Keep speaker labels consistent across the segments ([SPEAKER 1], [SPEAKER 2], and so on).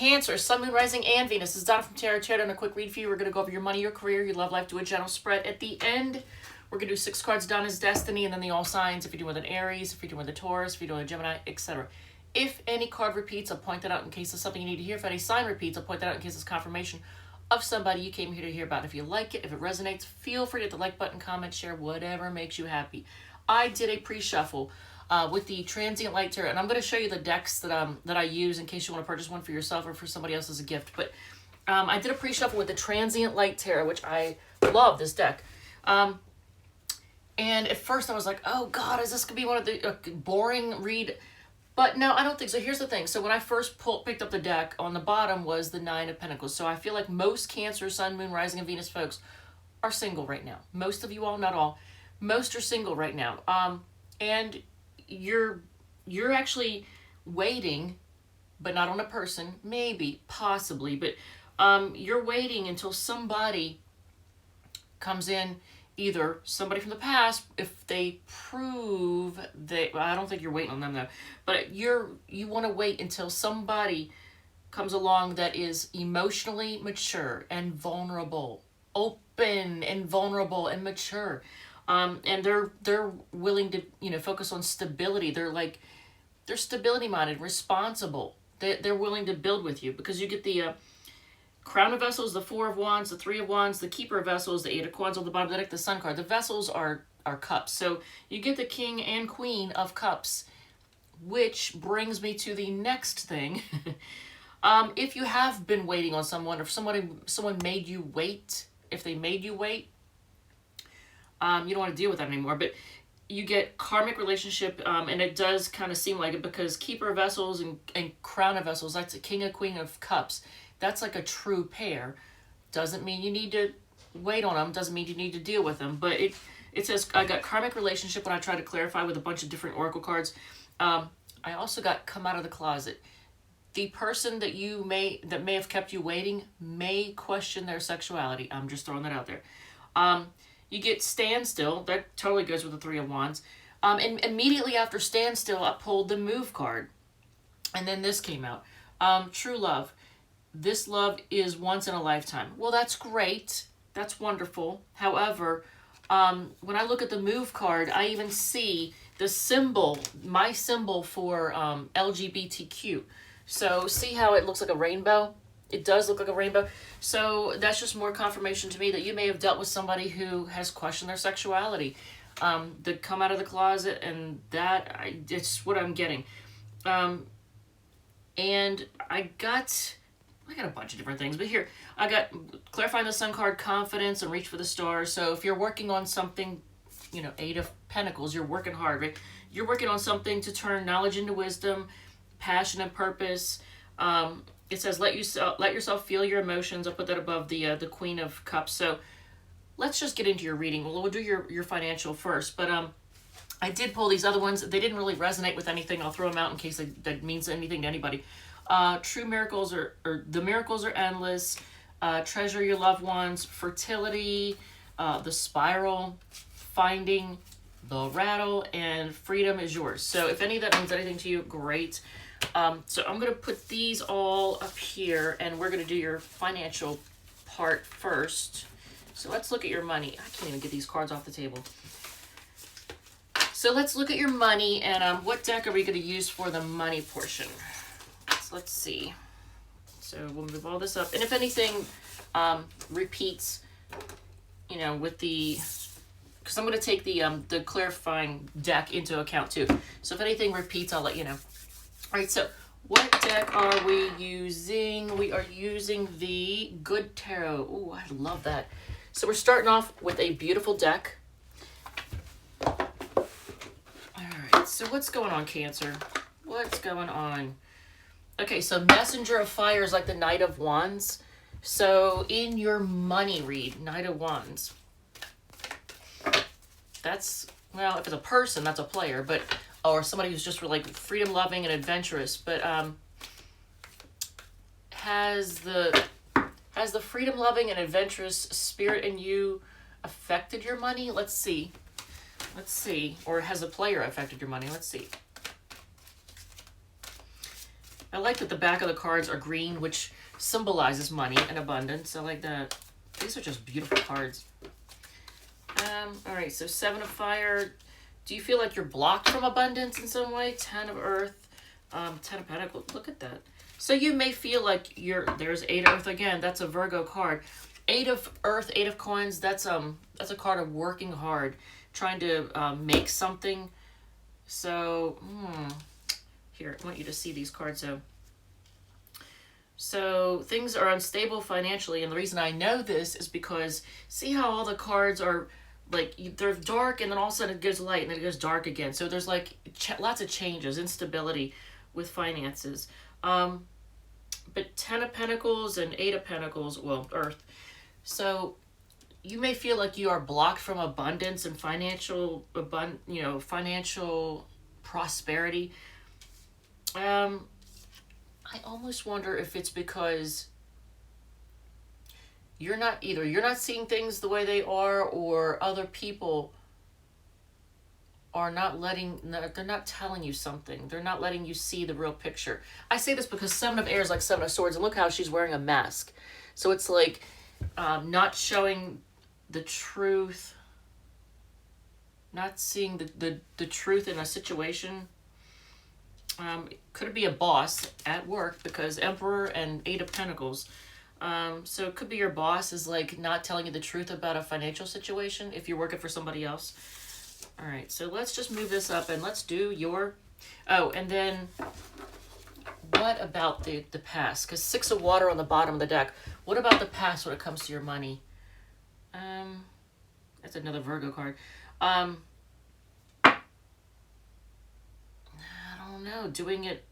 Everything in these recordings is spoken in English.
[SPEAKER 1] Cancer, Sun, Moon, Rising, and Venus. This is Donna from Tarot. Tarot, and a quick read for you. We're going to go over your money, your career, your love life, do a general spread. At the end, we're going to do 6 cards, Donna's Destiny, and then the all signs. If you're doing with an Aries, if you're doing with a Taurus, if you're doing with a Gemini, etc. If any card repeats, I'll point that out in case it's something you need to hear. If any sign repeats, I'll point that out in case it's confirmation of somebody you came here to hear about. If you like it, if it resonates, feel free to hit the like button, comment, share, whatever makes you happy. I did a pre-shuffle with the Transient Light Tarot, and I'm going to show you the decks that I use in case you want to purchase one for yourself or for somebody else as a gift. But I did a pre-shuffle with the Transient Light Tarot, which I love this deck. And at first I was like, oh God, is this going to be one of the boring read? But no, I don't think so. Here's the thing. So when I first picked up the deck, on the bottom was the 9 of Pentacles. So I feel like most Cancer, Sun, Moon, Rising, and Venus folks are single right now. Most of you all, not all. Most are single right now. And you're actually waiting, but not on a person. Maybe, possibly. But you're waiting until somebody comes in. Either somebody from the past, if they prove well, I don't think you're waiting on them though, but you want to wait until somebody comes along that is emotionally mature and vulnerable, open and vulnerable and mature, and they're willing to focus on stability. They're stability minded, responsible. They're willing to build with you, because you get the Crown of Vessels, the 4 of Wands, the 3 of Wands, the Keeper of Vessels, the 8 of Wands on the bottom of the deck, the Sun card. The Vessels are cups. So you get the King and Queen of Cups, which brings me to the next thing. If you have been waiting on someone, or if someone made you wait, if they made you wait, you don't want to deal with that anymore. But you get karmic relationship, and it does kind of seem like it, because Keeper of Vessels and Crown of Vessels, that's a King and Queen of Cups. That's like a true pair. Doesn't mean you need to wait on them. Doesn't mean you need to deal with them. But it says, I got karmic relationship when I tried to clarify with a bunch of different oracle cards. I also got come out of the closet. The person that may have kept you waiting may question their sexuality. I'm just throwing that out there. You get standstill. That totally goes with the 3 of Wands. And immediately after standstill, I pulled the move card. And then this came out. True love. This love is once in a lifetime. Well, that's great. That's wonderful. However, when I look at the move card, I even see the symbol, my symbol for LGBTQ. So see how it looks like a rainbow? It does look like a rainbow. So that's just more confirmation to me that you may have dealt with somebody who has questioned their sexuality. That come out of the closet, and it's what I'm getting. And I got a bunch of different things, but here I got clarifying the Sun card, confidence, and reach for the stars. So if you're working on something, 8 of Pentacles, you're working hard, right? You're working on something to turn knowledge into wisdom, passion and purpose. It says let yourself feel your emotions. I'll put that above the Queen of Cups. So let's just get into your reading. We'll do your financial first, but I did pull these other ones. They didn't really resonate with anything. I'll throw them out in case that means anything to anybody. True miracles or the miracles are endless. Treasure your loved ones. Fertility. The spiral. Finding. The rattle. And freedom is yours. So if any of that means anything to you, great. So I'm going to put these all up here, and we're going to do your financial part first. So let's look at your money. I can't even get these cards off the table. So let's look at your money, and what deck are we going to use for the money portion? So let's see. So we'll move all this up. And if anything repeats, with the... Because I'm going to take the clarifying deck into account too. So if anything repeats, I'll let you know. All right, so what deck are we using? We are using the Good Tarot. Ooh, I love that. So we're starting off with a beautiful deck. All right, so what's going on, Cancer? What's going on? Okay, so Messenger of Fire is like the Knight of Wands. So in your money read, Knight of Wands. That's, well, if it's a person, that's a player, but or somebody who's just like freedom loving and adventurous, but has the freedom loving and adventurous spirit in you affected your money? Let's see. Or has a player affected your money? Let's see. I like that the back of the cards are green, which symbolizes money and abundance. I like that. These are just beautiful cards. All right, so 7 of Fire. Do you feel like you're blocked from abundance in some way? 10 of Earth, 10 of Pentacles. Look at that. So you may feel like there's 8 of Earth again. That's a Virgo card. 8 of Earth, 8 of Coins. That's a card of working hard, trying to make something. So, here, I want you to see these cards. So things are unstable financially, and the reason I know this is because see how all the cards are like they're dark, and then all of a sudden it goes light, and then it goes dark again. So there's like lots of changes, instability with finances. But 10 of Pentacles and 8 of Pentacles, well, Earth. So you may feel like you are blocked from abundance and financial prosperity. I almost wonder if it's because you're not seeing things the way they are, or other people are they're not telling you something. They're not letting you see the real picture. I say this because 7 of Air is like 7 of Swords, and look how she's wearing a mask. So it's like not showing the truth, not seeing the truth in a situation. Could it be a boss at work, because Emperor and 8 of Pentacles. So it could be your boss is like not telling you the truth about a financial situation if you're working for somebody else. All right, so let's just move this up and let's do your... Oh, and then what about the past? Because 6 of Water on the bottom of the deck. What about the past when it comes to your money? That's another Virgo card. I don't know. Doing it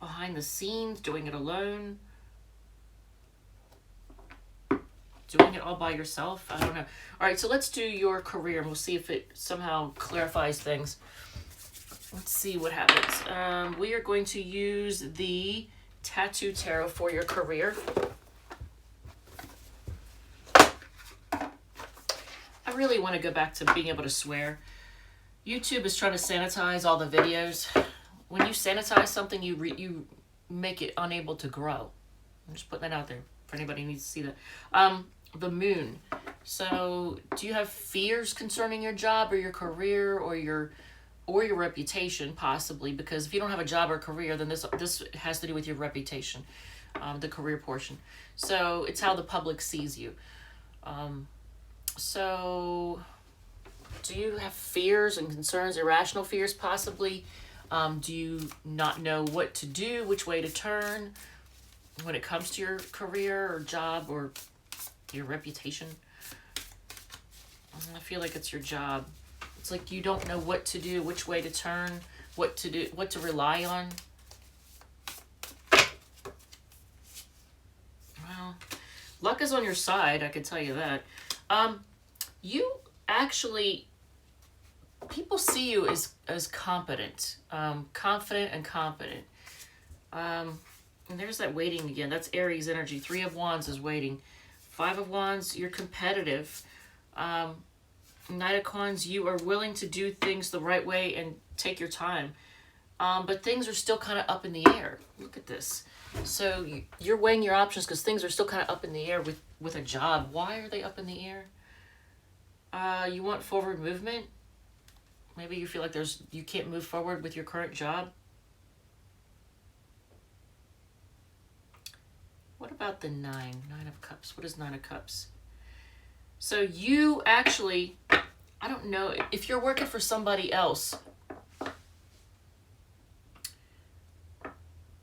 [SPEAKER 1] behind the scenes, doing it alone, doing it all by yourself. I don't know. All right, so let's do your career, and we'll see if it somehow clarifies things. Let's see what happens. We are going to use the Tattoo Tarot for your career. I really want to go back to being able to swear. YouTube is trying to sanitize all the videos. When you sanitize something, you make it unable to grow. I'm just putting that out there for anybody who needs to see that. The Moon. So, do you have fears concerning your job or your career or your reputation, possibly? Because if you don't have a job or career, then this has to do with your reputation, the career portion. So it's how the public sees you. So do you have fears and concerns, irrational fears possibly? Do you not know what to do, which way to turn when it comes to your career or job or your reputation? I feel like it's your job. It's like you don't know what to do, which way to turn, what to do, what to rely on. Well, luck is on your side, I can tell you that. You actually, people see you as competent, confident and competent. And there's that waiting again. That's Aries energy. 3 of Wands is waiting. 5 of Wands, you're competitive. Knight of Coins, you are willing to do things the right way and take your time. But things are still kind of up in the air. Look at this. So you're weighing your options because things are still kind of up in the air with a job. Why are they up in the air? You want forward movement? Maybe you feel like you can't move forward with your current job. What about the 9? 9 of Cups. What is 9 of Cups? So you actually, I don't know, if you're working for somebody else,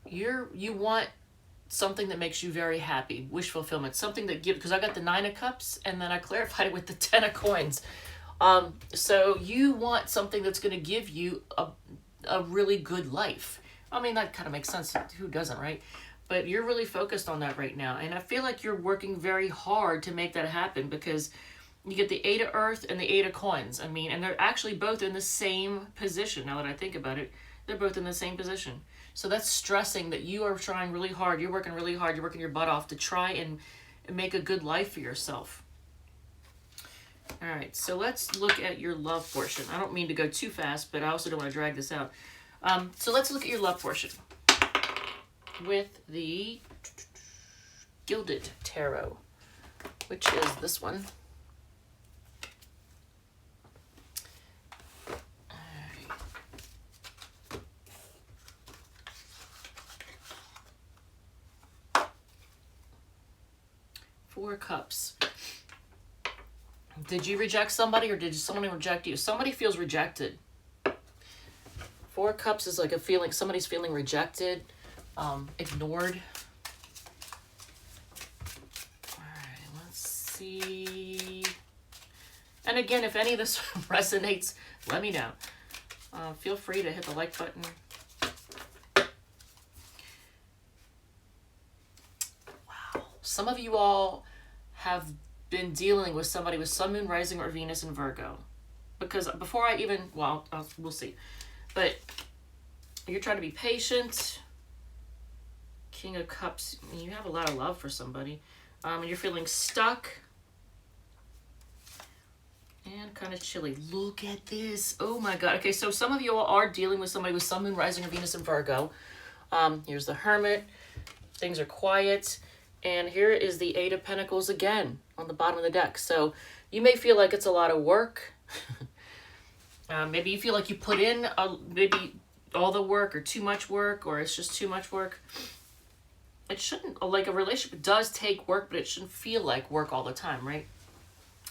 [SPEAKER 1] you want something that makes you very happy, wish fulfillment, something that gives, because I got the 9 of Cups and then I clarified it with the 10 of Coins. So you want something that's going to give you a really good life. I mean, that kind of makes sense. Who doesn't, right? But you're really focused on that right now. And I feel like you're working very hard to make that happen because you get the 8 of Earth and the 8 of Coins. I mean, and they're actually both in the same position. Now that I think about it, they're both in the same position. So that's stressing that you are trying really hard. You're working really hard. You're working your butt off to try and make a good life for yourself. All right, so let's look at your love portion. I don't mean to go too fast, but I also don't want to drag this out. So let's look at your love portion. with the Gilded Tarot, which is this one. Four Cups. Did you reject somebody or did someone reject you? Somebody feels rejected. Four Cups is like a feeling, somebody's feeling rejected, ignored. All right, let's see. And again, if any of this resonates, let me know. Feel free to hit the like button. Wow. Some of you all have been dealing with somebody with Sun, Moon, Rising, or Venus in Virgo. Because before I even, well, we'll see. But you're trying to be patient. King of Cups, you have a lot of love for somebody. And you're feeling stuck. And kind of chilly. Look at this. Oh my God. Okay, so some of you all are dealing with somebody with Sun, Moon, Rising, or Venus in Virgo. Here's the Hermit. Things are quiet. And here is the Eight of Pentacles again on the bottom of the deck. So you may feel like it's a lot of work. Maybe you feel like you put in maybe all the work or too much work, or it's just too much work. It shouldn't, like a relationship does take work, but it shouldn't feel like work all the time, right?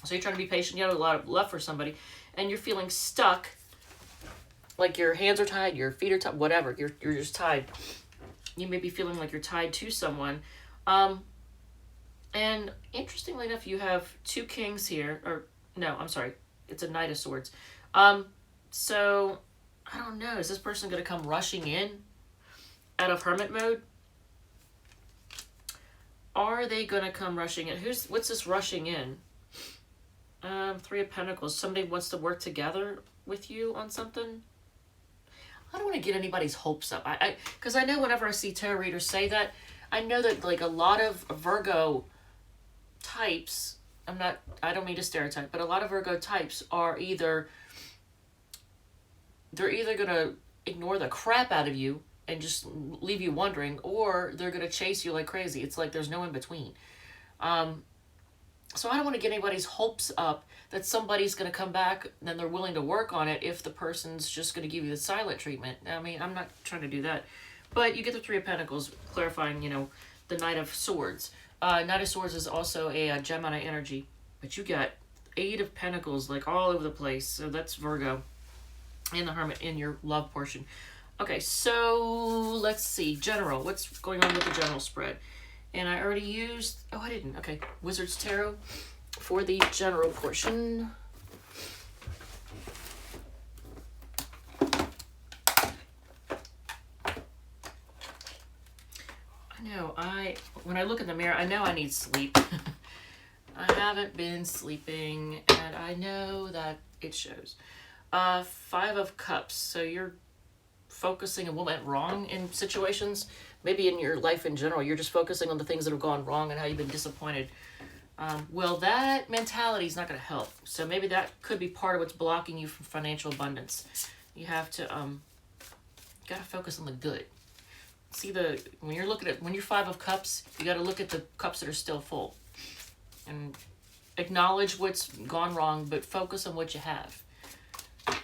[SPEAKER 1] So you're trying to be patient. You have a lot of love for somebody and you're feeling stuck. Like your hands are tied, your feet are tied, whatever. You're just tied. You may be feeling like you're tied to someone. And interestingly enough, you have two kings here, or no, I'm sorry. It's a Knight of Swords. So I don't know. Is this person going to come rushing in out of hermit mode? Are they going to come rushing in? What's this rushing in? Three of Pentacles. Somebody wants to work together with you on something. I don't want to get anybody's hopes up. Because I know whenever I see tarot readers say that, I know that like a lot of Virgo types, I don't mean to stereotype, but a lot of Virgo types are they're either going to ignore the crap out of you and just leave you wondering, or they're going to chase you like crazy. It's like there's no in between. So I don't want to get anybody's hopes up that somebody's going to come back and then they're willing to work on it if the person's just going to give you the silent treatment. I mean, I'm not trying to do that. But you get the Three of Pentacles, clarifying, the Knight of Swords. Knight of Swords is also a Gemini energy. But you got Eight of Pentacles, like all over the place. So that's Virgo and the Hermit in your love portion. Okay, so let's see. General. What's going on with the general spread? And I already used... Oh, I didn't. Okay. Wizard's Tarot for the general portion. I know. When I look in the mirror, I know I need sleep. I haven't been sleeping, and I know that it shows. Five of Cups. So you're focusing on what went wrong in situations. Maybe in your life in general, you're just focusing on the things that have gone wrong and how you've been disappointed. Well, that mentality is not going to help. So maybe that could be part of what's blocking you from financial abundance. You have to, got to focus on the good. See when you're looking at, when you're Five of Cups, you got to look at the cups that are still full. And acknowledge what's gone wrong, but focus on what you have. All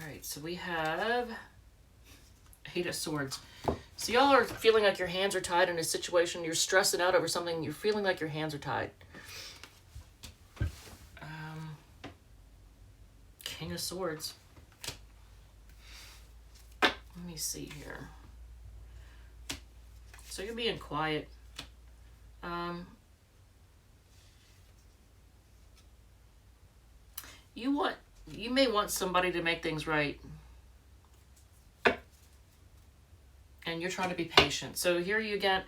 [SPEAKER 1] right, so we have Eight of Swords. So y'all are feeling like your hands are tied in a situation. You're stressing out over something. You're feeling like your hands are tied. King of Swords. Let me see here. So you're being quiet. You may want somebody to make things right. And you're trying to be patient. So here you get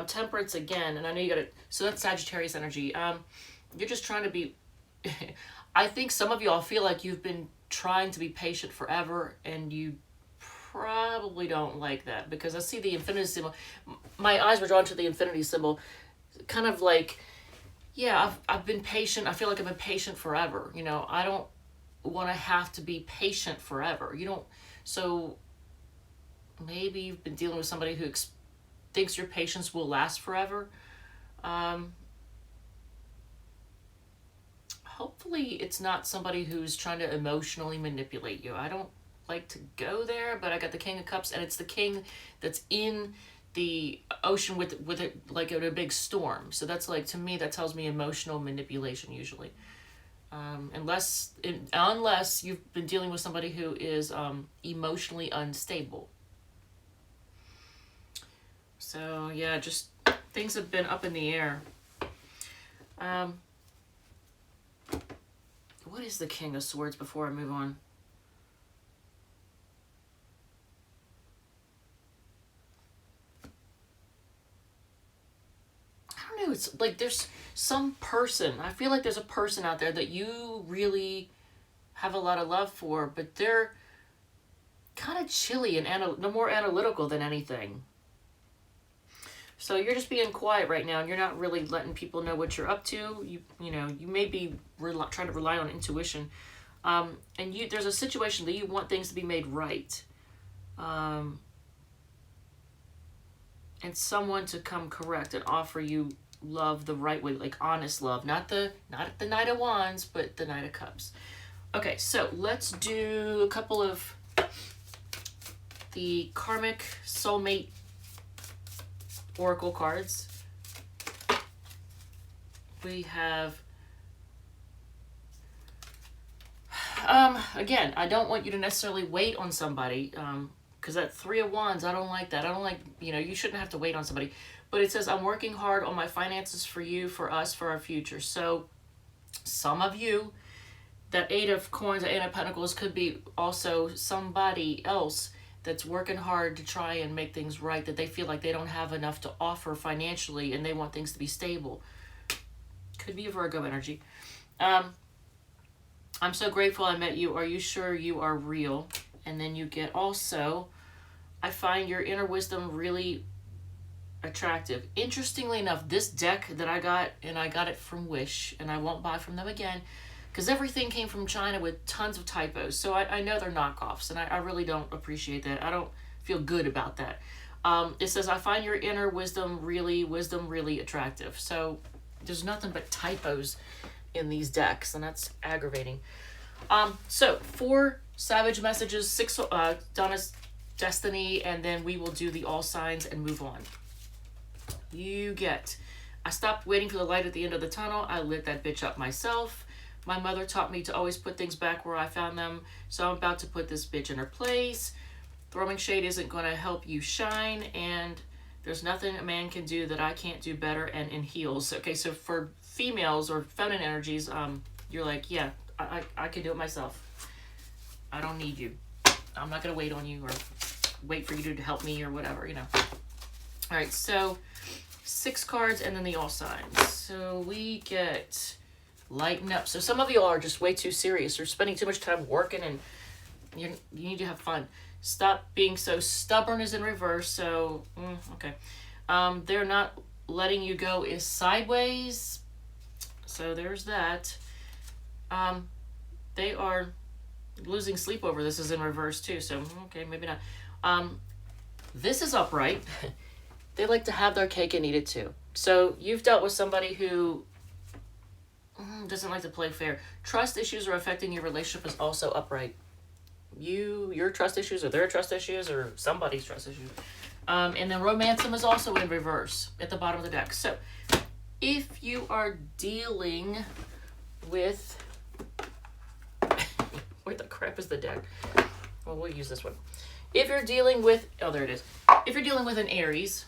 [SPEAKER 1] Temperance again, and I know you got it. So that's Sagittarius energy. You're just trying to be. I think some of y'all feel like you've been trying to be patient forever, and you probably don't like that, because I see the infinity symbol. My eyes were drawn to the infinity symbol, kind of like, yeah, I've been patient. I feel like I've been patient forever. I don't want to have to be patient forever. So maybe you've been dealing with somebody who thinks your patience will last forever. Hopefully it's not somebody who's trying to emotionally manipulate you. I don't like to go there, but I got the King of Cups, and it's the king that's in the ocean with it like in a big storm. So that's like, to me, that tells me emotional manipulation usually. Unless you've been dealing with somebody who is emotionally unstable. So yeah, just things have been up in the air. What is the King of Swords before I move on? I don't know. It's like there's some person. I feel like there's a person out there that you really have a lot of love for, but they're kind of chilly and no more analytical than anything. So you're just being quiet right now, and you're not really letting people know what you're up to. You may be trying to rely on intuition, and there's a situation that you want things to be made right, and someone to come correct and offer you love the right way, like honest love, not the Knight of Wands, but the Knight of Cups. Okay, so let's do a couple of the karmic soulmate oracle cards. We have again, I don't want you to necessarily wait on somebody, because that Three of Wands, I don't like that. I don't like, you shouldn't have to wait on somebody. But it says, I'm working hard on my finances for you, for us, for our future. So some of you, that Eight of Coins, Eight of Pentacles, could be also somebody else that's working hard to try and make things right, that they feel like they don't have enough to offer financially and they want things to be stable. Could be a Virgo energy. I'm so grateful I met you. Are you sure you are real? And then you get also, I find your inner wisdom really attractive. Interestingly enough, this deck that I got, and I got it from Wish, and I won't buy from them again, because everything came from China with tons of typos. So I know they're knockoffs, and I really don't appreciate that. I don't feel good about that. It says, I find your inner wisdom really attractive. So there's nothing but typos in these decks, and that's aggravating. So 4 Savage messages, 6 Donna's Destiny, and then we will do the all signs and move on. You get, I stopped waiting for the light at the end of the tunnel. I lit that bitch up myself. My mother taught me to always put things back where I found them, so I'm about to put this bitch in her place. Throwing shade isn't going to help you shine, and there's nothing a man can do that I can't do better, and in heels. Okay, so for females or feminine energies, you're like, yeah, I can do it myself. I don't need you. I'm not going to wait on you or wait for you to help me or whatever, All right, so 6 cards and then the all signs. So we get lighten up. So some of you all are just way too serious. You're spending too much time working, and you need to have fun. Stop being so stubborn is in reverse. So, okay. They're not letting you go is sideways. So there's that. They are losing sleep over this is in reverse too. So, okay, maybe not. This is upright. They like to have their cake and eat it too. So you've dealt with somebody who doesn't like to play fair. Trust issues are affecting your relationship is also upright. Your trust issues or their trust issues or somebody's trust issues. And then romancem is also in reverse at the bottom of the deck. So if you are dealing with... Where the crap is the deck? Well, we'll use this one. If you're dealing with... Oh, there it is. If you're dealing with an Aries...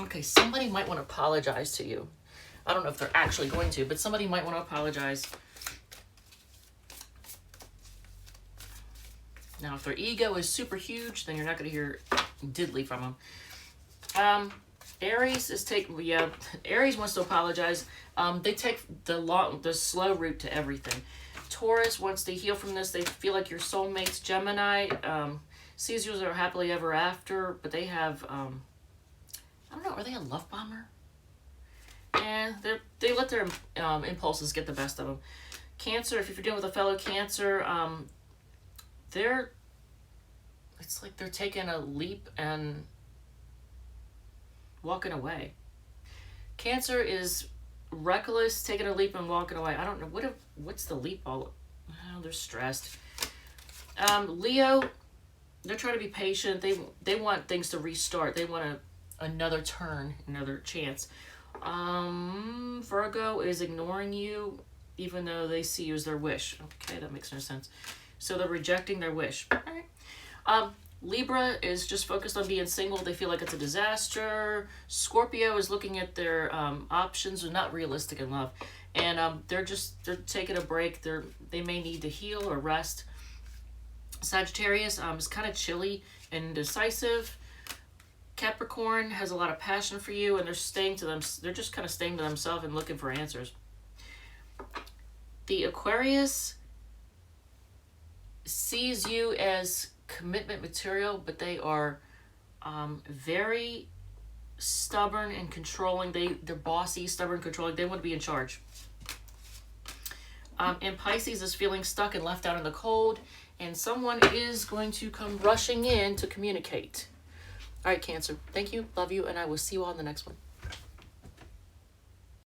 [SPEAKER 1] Okay, somebody might want to apologize to you. I don't know if they're actually going to, but somebody might want to apologize. Now, if their ego is super huge, then you're not going to hear diddly from them. Aries is taking... Yeah, Aries wants to apologize. They take the slow route to everything. Taurus wants to heal from this. They feel like your soulmates. Gemini sees you as are happily ever after, but they have... I don't know, are they a love bomber? And they let their impulses get the best of them. Cancer, if you're dealing with a fellow Cancer, they're it's like they're taking a leap and walking away. Cancer is reckless, taking a leap and walking away. I don't know what's the leap all. Oh, they're stressed. Leo, they're trying to be patient. They want things to restart. They want another turn, another chance. Virgo is ignoring you, even though they see you as their wish. Okay, that makes no sense. So they're rejecting their wish. All right. Libra is just focused on being single. They feel like it's a disaster. Scorpio is looking at their options. They're not realistic in love, and they're taking a break. They may need to heal or rest. Sagittarius is kind of chilly and indecisive. Capricorn has a lot of passion for you, and they're just kind of staying to themselves and looking for answers. The Aquarius sees you as commitment material, but they are very stubborn and controlling. They're bossy, stubborn, controlling. They want to be in charge. And Pisces is feeling stuck and left out in the cold, and someone is going to come rushing in to communicate. All right, Cancer. Thank you, love you, and I will see you all in the next one.